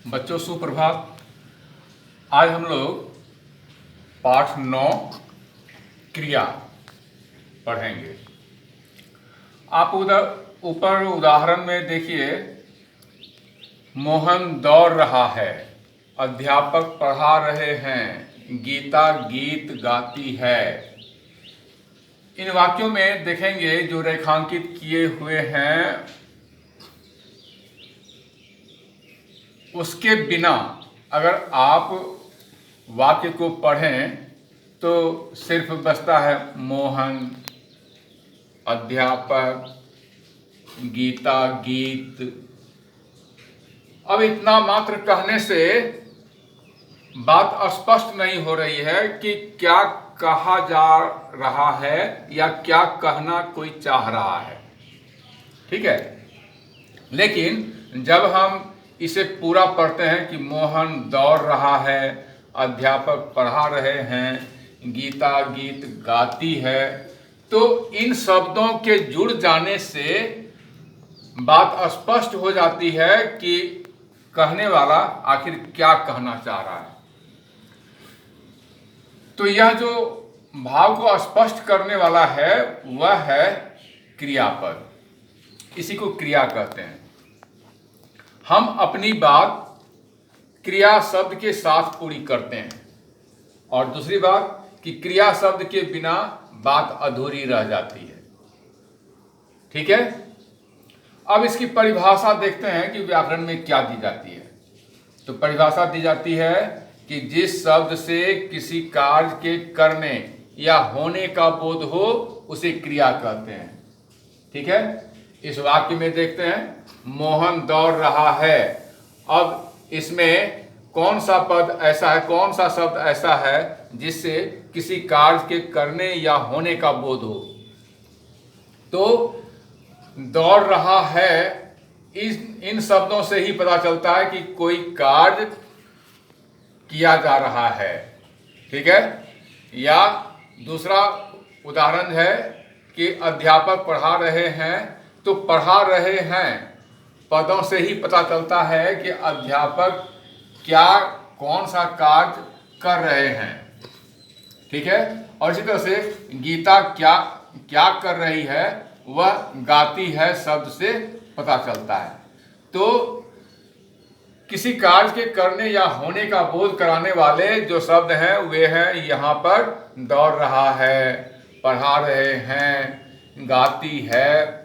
बच्चों सुप्रभात। आज हम लोग पाठ 9 क्रिया पढ़ेंगे। आप उधर ऊपर उदाहरण में देखिए, मोहन दौड़ रहा है, अध्यापक पढ़ा रहे हैं, गीता गीत गाती है। इन वाक्यों में देखेंगे जो रेखांकित किए हुए हैं उसके बिना अगर आप वाक्य को पढ़ें तो सिर्फ बचता है मोहन, अध्यापक, गीता गीत। अब इतना मात्र कहने से बात स्पष्ट नहीं हो रही है कि क्या कहा जा रहा है या क्या कहना कोई चाह रहा है। ठीक है, लेकिन जब हम इसे पूरा पढ़ते हैं कि मोहन दौड़ रहा है, अध्यापक पढ़ा रहे हैं, गीता गीत गाती है, तो इन शब्दों के जुड़ जाने से बात स्पष्ट हो जाती है कि कहने वाला आखिर क्या कहना चाह रहा है। तो यह जो भाव को स्पष्ट करने वाला है वह है क्रियापद। इसी को क्रिया कहते हैं। हम अपनी बात क्रिया शब्द के साथ पूरी करते हैं, और दूसरी बात कि क्रिया शब्द के बिना बात अधूरी रह जाती है। ठीक है, अब इसकी परिभाषा देखते हैं कि व्याकरण में क्या दी जाती है। तो परिभाषा दी जाती है कि जिस शब्द से किसी कार्य के करने या होने का बोध हो उसे क्रिया कहते हैं। ठीक है, इस वाक्य में देखते हैं मोहन दौड़ रहा है। अब इसमें कौन सा पद ऐसा है, कौन सा शब्द ऐसा है जिससे किसी कार्य के करने या होने का बोध हो। तो दौड़ रहा है, इन शब्दों से ही पता चलता है कि कोई कार्य किया जा रहा है। ठीक है, या दूसरा उदाहरण है कि अध्यापक पढ़ा रहे हैं, तो पढ़ा रहे हैं पदों से ही पता चलता है कि अध्यापक क्या कौन सा कार्य कर रहे हैं। ठीक है, और इसी तरह से गीता क्या क्या कर रही है, वह गाती है शब्द से पता चलता है। तो किसी कार्य के करने या होने का बोध कराने वाले जो शब्द हैं वे हैं यहाँ पर दौड़ रहा है, पढ़ा रहे हैं, गाती है।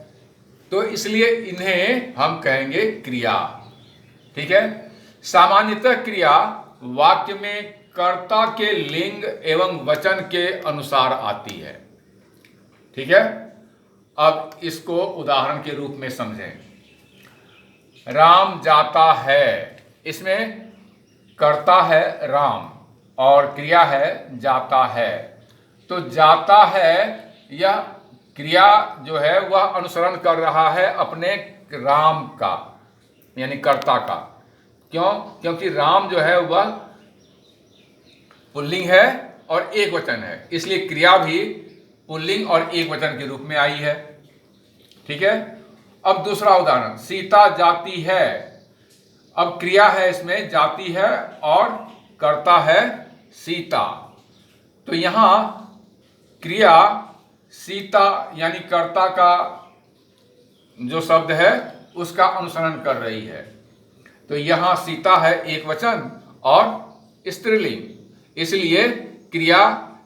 तो इसलिए इन्हें हम कहेंगे क्रिया। ठीक है, सामान्यतः क्रिया वाक्य में कर्ता के लिंग एवं वचन के अनुसार आती है। ठीक है, अब इसको उदाहरण के रूप में समझें। राम जाता है, इसमें कर्ता है राम और क्रिया है जाता है। तो जाता है यह क्रिया जो है वह अनुसरण कर रहा है अपने राम का, यानी कर्ता का। क्यों? क्योंकि राम जो है वह पुल्लिंग है और एक वचन है, इसलिए क्रिया भी पुल्लिंग और एक वचन के रूप में आई है। ठीक है, अब दूसरा उदाहरण, सीता जाती है। अब क्रिया है इसमें जाती है और कर्ता है सीता। तो यहां क्रिया सीता यानी कर्ता का जो शब्द है उसका अनुसरण कर रही है। तो यहां सीता है एक वचन और स्त्रीलिंग, इसलिए क्रिया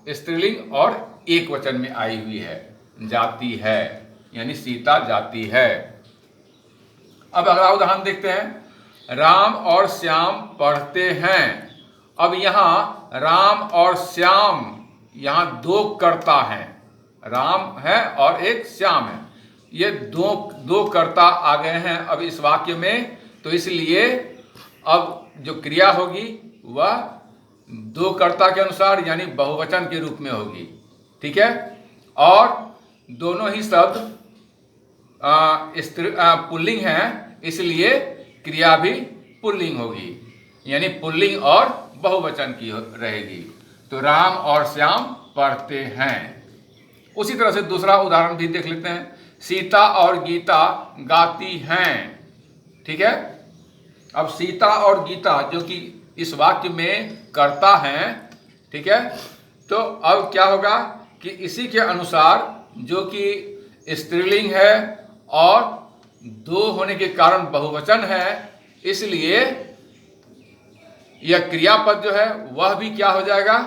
स्त्रीलिंग और एक वचन में आई हुई है, जाती है यानी सीता जाती है। अब अगला उदाहरण देखते हैं, राम और श्याम पढ़ते हैं। अब यहां राम और श्याम, यहां दो कर्ता हैं, राम है और एक श्याम है। ये दो कर्ता आ गए हैं अब इस वाक्य में। तो इसलिए अब जो क्रिया होगी वह दो कर्ता के अनुसार यानी बहुवचन के रूप में होगी। ठीक है, और दोनों ही शब्द पुल्लिंग हैं, इसलिए क्रिया भी पुल्लिंग होगी, यानी पुल्लिंग और बहुवचन की रहेगी। तो राम और श्याम पढ़ते हैं। उसी तरह से दूसरा उदाहरण भी देख लेते हैं, सीता और गीता गाती हैं। ठीक है, अब सीता और गीता जो कि इस वाक्य में कर्ता हैं, ठीक है, तो अब क्या होगा कि इसी के अनुसार जो कि स्त्रीलिंग है और दो होने के कारण बहुवचन है, इसलिए यह क्रियापद जो है वह भी क्या हो जाएगा,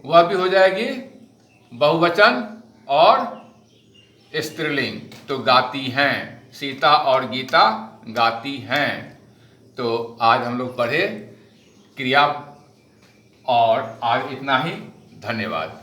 वह भी हो जाएगी बहुवचन और स्त्रीलिंग। तो गाती हैं, सीता और गीता गाती हैं। तो आज हम लोग पढ़े क्रिया, और आज इतना ही। धन्यवाद।